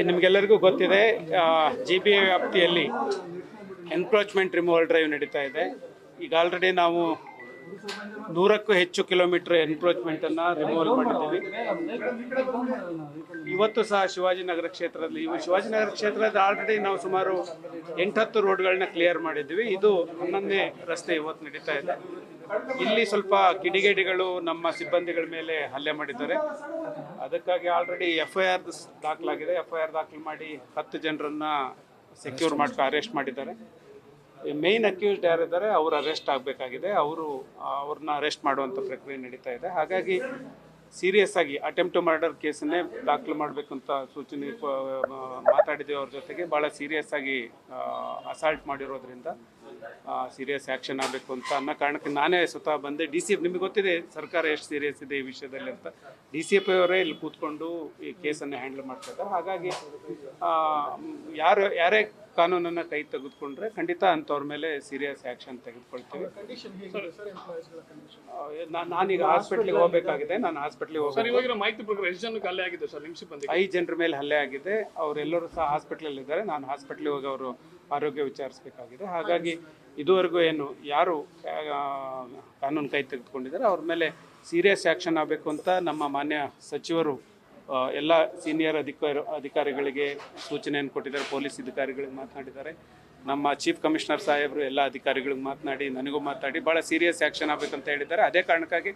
ನಿಮಗೆಲ್ಲರಿಗೂ ಗೊತ್ತಿದೆ, GBA ವ್ಯಾಪ್ತಿಯಲ್ಲಿ ಎನ್ಕ್ರೋಚ್ಮೆಂಟ್ ರಿಮೂವಲ್ ಡ್ರೈವ್ ನಡೀತಾ ಇದೆ. ಈಗ ಆಲ್ರೆಡಿ ನಾವು 100ಕ್ಕೂ ಹೆಚ್ಚು ಕಿಲೋಮೀಟರ್ ಎನ್ಕ್ರೋಚ್ಮೆಂಟನ್ನು ರಿಮೂವಲ್ ಮಾಡಿದ್ದೀವಿ. ಇವತ್ತು ಸಹ ಶಿವಾಜಿನಗರ ಕ್ಷೇತ್ರದಲ್ಲಿ ಶಿವಾಜಿನಗರ ಕ್ಷೇತ್ರದ ಆಲ್ರೆಡಿ ನಾವು ಸುಮಾರು 8-10 ರೋಡ್ಗಳನ್ನ ಕ್ಲಿಯರ್ ಮಾಡಿದ್ವಿ. ಇದು 11ನೇ ರಸ್ತೆ ಇವತ್ತು ನಡೀತಾ ಇದೆ. ಇಲ್ಲಿ ಸ್ವಲ್ಪ ಕಿಡಿಗೇಡಿಗಳು ನಮ್ಮ ಸಿಬ್ಬಂದಿಗಳ ಮೇಲೆ ಹಲ್ಲೆ ಮಾಡಿದ್ದಾರೆ. ಅದಕ್ಕಾಗಿ ಆಲ್ರೆಡಿ FIR ದಾಖಲಾಗಿದೆ. FIR ದಾಖಲು ಮಾಡಿ 10 ಜನರನ್ನ ಸೆಕ್ಯೂರ್ ಅರೆಸ್ಟ್ ಮಾಡಿದ್ದಾರೆ. ಮೇನ್ ಅಕ್ಯೂಸ್ಡ್ ಯಾರಿದ್ದಾರೆ ಅವರು ಅರೆಸ್ಟ್ ಆಗಬೇಕಾಗಿದೆ. ಅವ್ರನ್ನ ಅರೆಸ್ಟ್ ಮಾಡುವಂಥ ಪ್ರಕ್ರಿಯೆ ನಡೀತಾ ಇದೆ. ಹಾಗಾಗಿ ಸೀರಿಯಸ್ ಆಗಿ ಅಟೆಂಪ್ಟ್ ಟು ಮರ್ಡರ್ ಕೇಸನ್ನೇ ದಾಖಲು ಮಾಡಬೇಕು ಅಂತ ಸೂಚನೆ ಮಾತಾಡಿದ್ದೀವಿ. ಅವ್ರ ಜೊತೆಗೆ ಭಾಳ ಸೀರಿಯಸ್ ಆಗಿ ಅಸಾಲ್ಟ್ ಮಾಡಿರೋದ್ರಿಂದ ಸೀರಿಯಸ್ ಆ್ಯಕ್ಷನ್ ಆಗಬೇಕು ಅಂತ ಅನ್ನೋ ಕಾರಣಕ್ಕೆ ನಾನೇ ಸ್ವತಃ ಬಂದೆ. DCP ನಿಮಗೆ ಗೊತ್ತಿದೆ ಸರ್ಕಾರ ಎಷ್ಟು ಸೀರಿಯಸ್ ಇದೆ ಈ ವಿಷಯದಲ್ಲಿ ಅಂತ. DCP ಅವರೇ ಇಲ್ಲಿ ಕೂತ್ಕೊಂಡು ಈ ಕೇಸನ್ನು ಹ್ಯಾಂಡಲ್ ಮಾಡ್ತಾರೆ. ಹಾಗಾಗಿ ಯಾರೇ ಕಾನೂನನ್ನು ಕೈ ತೆಗೆದುಕೊಂಡ್ರೆ ಖಂಡಿತ ಅಂಥವ್ರ ಮೇಲೆ ಸೀರಿಯಸ್ ಆ್ಯಕ್ಷನ್ ತೆಗೆದುಕೊಳ್ತೀವಿ. ನಾನೀಗ ಹಾಸ್ಪಿಟ್ಲಿಗೆ ಹೋಗಬೇಕಾಗಿದೆ. ನಾನು ಹಾಸ್ಪಿಟ್ಲಿಗೆ ಹೋಗಿ ಮಾಹಿತಿ ಪ್ರಕಾರ ಎಷ್ಟು ಜನಕ್ಕೆ ಹಲ್ಲೆ ಆಗಿದೆ ಸರ್? ನಿಮ್ಮ ಸಿಬ್ಬಂದಿ 5 ಜನರ ಮೇಲೆ ಹಲ್ಲೆ ಆಗಿದೆ. ಅವರೆಲ್ಲರೂ ಸಹ ಹಾಸ್ಪಿಟ್ಲಲ್ಲಿ ಇದ್ದಾರೆ. ನಾನು ಹಾಸ್ಪಿಟ್ಲಿಗೆ ಹೋಗಿ ಅವರು ಆರೋಗ್ಯ ವಿಚಾರಿಸಬೇಕಾಗಿದೆ. ಹಾಗಾಗಿ ಇದುವರೆಗೂ ಯಾರು ಕಾನೂನು ಕೈ ತೆಗೆದುಕೊಂಡಿದ್ದಾರೆ ಅವ್ರ ಮೇಲೆ ಸೀರಿಯಸ್ ಆ್ಯಕ್ಷನ್ ಆಗಬೇಕು ಅಂತ ನಮ್ಮ ಮಾನ್ಯ ಸಚಿವರು ಎಲ್ಲ ಸೀನಿಯರ್ ಅಧಿಕಾರಿಗಳಿಗೆ ಸೂಚನೆಯನ್ನು ಕೊಟ್ಟಿದ್ದಾರೆ. ಪೊಲೀಸ್ ಅಧಿಕಾರಿಗಳಿಗೆ ಮಾತನಾಡಿದ್ದಾರೆ. ನಮ್ಮ ಚೀಫ್ ಕಮಿಷನರ್ ಸಾಹೇಬರು ಎಲ್ಲ ಅಧಿಕಾರಿಗಳಿಗೆ ಮಾತನಾಡಿ ನನಗೂ ಮಾತಾಡಿ ಭಾಳ ಸೀರಿಯಸ್ ಆ್ಯಕ್ಷನ್ ಆಗಬೇಕಂತ ಹೇಳಿದ್ದಾರೆ. ಅದೇ ಕಾರಣಕ್ಕಾಗಿ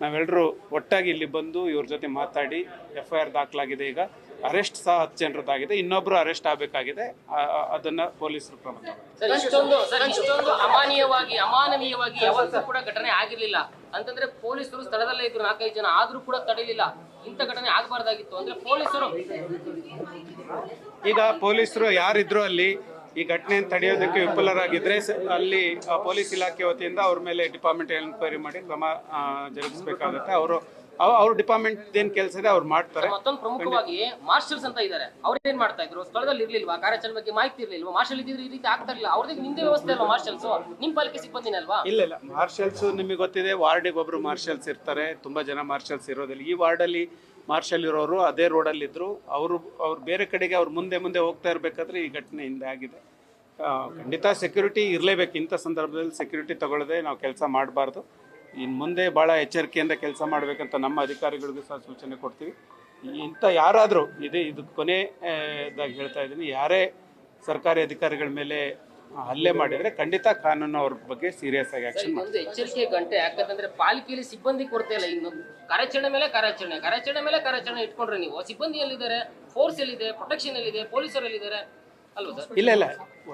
ನಾವೆಲ್ಲರೂ ಒಟ್ಟಾಗಿ ಇಲ್ಲಿ ಬಂದು ಇವ್ರ ಜೊತೆ ಮಾತಾಡಿ FIR ದಾಖಲಾಗಿದೆ. ಈಗ ಅರೆಸ್ಟ್ ಸಹ 10 ಜನರದ್ದಾಗಿದೆ. ಇನ್ನೊಬ್ಬರು ಅರೆಸ್ಟ್ ಆಗಬೇಕಾಗಿದೆ. ಅದನ್ನು ಪೊಲೀಸರು ಕ್ರಮ ತಗೊಳ್ತಾರೆ. ಇಷ್ಟೊಂದು ಅಮಾನವೀಯವಾಗಿ ಯಾವತ್ತೂ ಕೂಡ ಘಟನೆ ಆಗಿರ್ಲಿಲ್ಲ ಅಂತಂದ್ರೆ ಪೊಲೀಸರು ಸ್ಥಳದಲ್ಲೇ ಇದ್ರು. 4-5 ಜನ ಆದ್ರೂ ಕೂಡ ತಡೆಯಲಿಲ್ಲ. ಇಂಥ ಘಟನೆ ಆಗಬಾರ್ದಾಗಿತ್ತು ಅಂದ್ರೆ ಪೊಲೀಸರು ಈಗ ಪೊಲೀಸರು ಯಾರಿದ್ರು ಅಲ್ಲಿ ಈ ಘಟನೆಯನ್ನು ತಡೆಯೋದಕ್ಕೆ ವಿಫಲರಾಗಿದ್ದರೆ ಅಲ್ಲಿ ಪೊಲೀಸ್ ಇಲಾಖೆ ವತಿಯಿಂದ ಅವ್ರ ಮೇಲೆ ಡಿಪಾರ್ಟ್ಮೆಂಟ್ ಎನ್ಕ್ವೈರಿ ಮಾಡಿ ಕ್ರಮ ಜರುಗಿಸಬೇಕಾಗುತ್ತೆ. ಅವ್ರ ಡಿಪಾರ್ಟ್ಮೆಂಟ್ ಏನ್ ಕೆಲಸ ಇದೆ ಅವ್ರು ಮಾಡ್ತಾರೆ. ಮತ್ತೊಂದು ಪ್ರಮುಖವಾಗಿ ಮಾರ್ಷಲ್ಸ್ ಅಂತ ಇದ್ದಾರೆ. ಅವ್ರೇನ್ ಮಾಡ್ತಾ ಇದ್ರು? ಸ್ಥಳದಲ್ಲಿ ಇರ್ಲಿಲ್ವಾ? ಕಾರ್ಯಾಚರಣೆ ಬಗ್ಗೆ ಮಾಹಿತಿ ಇರ್ಲಿಲ್ವಾ? ಮಾರ್ಷಲ್ ಇದ್ದಿದ್ರೆ ಈ ರೀತಿ ಆಗ್ತಾ ಇರಲಿಲ್ಲ. ಅವ್ರದ್ದು ನಿಮ್ದೇ ವ್ಯವಸ್ಥೆ ಅಲ್ವಾ ಮಾರ್ಷಲ್ಸ್? ನಿಮ್ ಪಾಲಿಕೆ ಸಿಬ್ಬಂದಿನೇ ಅಲ್ವಾ? ಇಲ್ಲ, ಮಾರ್ಷಲ್ಸ್ ನಿಮಗೆ ಗೊತ್ತಿದೆ, ವಾರ್ಡಿಗೆ ಒಬ್ರು ಮಾರ್ಷಲ್ಸ್ ಇರ್ತಾರೆ. ತುಂಬಾ ಜನ ಮಾರ್ಷಲ್ಸ್ ಇರೋದಿಲ್ಲ. ಈ ವಾರ್ಡಲ್ಲಿ ಮಾರ್ಷಲ್ ಇರೋರು ಅದೇ ರೋಡಲ್ಲಿ ಇದ್ರು. ಅವ್ರು ಬೇರೆ ಕಡೆಗೆ ಅವ್ರು ಮುಂದೆ ಹೋಗ್ತಾ ಇರ್ಬೇಕಾದ್ರೆ ಈ ಘಟನೆ ಹಿಂದೆ ಆಗಿದೆ. ಖಂಡಿತ ಸೆಕ್ಯೂರಿಟಿ ಇರಲೇಬೇಕು. ಇಂಥ ಸಂದರ್ಭದಲ್ಲಿ ಸೆಕ್ಯೂರಿಟಿ ತಗೊಳ್ಳದೆ ನಾವು ಕೆಲಸ ಮಾಡಬಾರ್ದು. ಇನ್ನು ಮುಂದೆ ಭಾಳ ಎಚ್ಚರಿಕೆಯಿಂದ ಕೆಲಸ ಮಾಡಬೇಕಂತ ನಮ್ಮ ಅಧಿಕಾರಿಗಳಿಗೂ ಸಹ ಸೂಚನೆ ಕೊಡ್ತೀವಿ. ಇಂಥ ಯಾರಾದರೂ ಇದು ಕೊನೆಯದಾಗಿ ಹೇಳ್ತಾ ಇದ್ದೀನಿ, ಯಾರೇ ಸರ್ಕಾರಿ ಅಧಿಕಾರಿಗಳ ಮೇಲೆ ಹಲ್ಲೆ ಮಾಡಿದರೆ ಖಂಡಿತ ಕಾನೂನು ಅವ್ರ ಬಗ್ಗೆ ಸೀರಿಯಸ್ ಆಗಿ ಆಕ್ಷನ್ ಮಾಡ್ತೀವಿ. ಎಚ್ಚರಿಕೆ ಗಂಟೆ ಯಾಕಂತಂದ್ರೆ ಪಾಲಿಕೆಯಲ್ಲಿ ಸಿಬ್ಬಂದಿ ಕೊಡ್ತಾ ಇಲ್ಲ. ಇನ್ನು ಕಾರ್ಯಾಚರಣೆ ಮೇಲೆ ಕಾರ್ಯಾಚರಣೆ ಇಟ್ಕೊಂಡ್ರೆ ನೀವು ಸಿಬ್ಬಂದಿ ಎಲ್ಲಿದ್ದಾರೆ? ಫೋರ್ಸ್ ಎಲ್ಲಿದೆ? ಪ್ರೊಟೆಕ್ಷನ್ ಎಲ್ಲಿದೆ? ಪೊಲೀಸರು ಎಲ್ಲಿದ್ದಾರೆ? ಅಲ್ವಾ ಸರ್? ಇಲ್ಲ,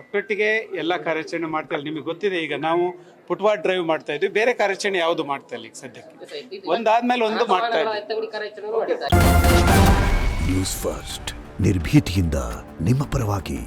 ಒಟ್ಟೊಟ್ಟಿಗೆ ಎಲ್ಲ ಕಾರ್ಯಾಚರಣೆ ಮಾಡ್ತಾ ಇಲ್ಲ. ನಿಮಗೆ ಗೊತ್ತಿದೆ, ಈಗ ನಾವು ಫುಟ್ಪಾತ್ ಡ್ರೈವ್ ಮಾಡ್ತಾ ಇದ್ವಿ. ಬೇರೆ ಕಾರ್ಯಾಚರಣೆ ಯಾವುದು ಮಾಡ್ತಾ ಇಲ್ಲ ಈಗ ಸದ್ಯಕ್ಕೆ. ಒಂದಾದ್ಮೇಲೆ ಒಂದು ಮಾಡ್ತಾ ಇದ್ದೀವಿ. ನ್ಯೂಸ್ ಫಸ್ಟ್ ನಿರ್ಭೀತಿಯಿಂದ ನಿಮ್ಮ ಪರವಾಗಿ.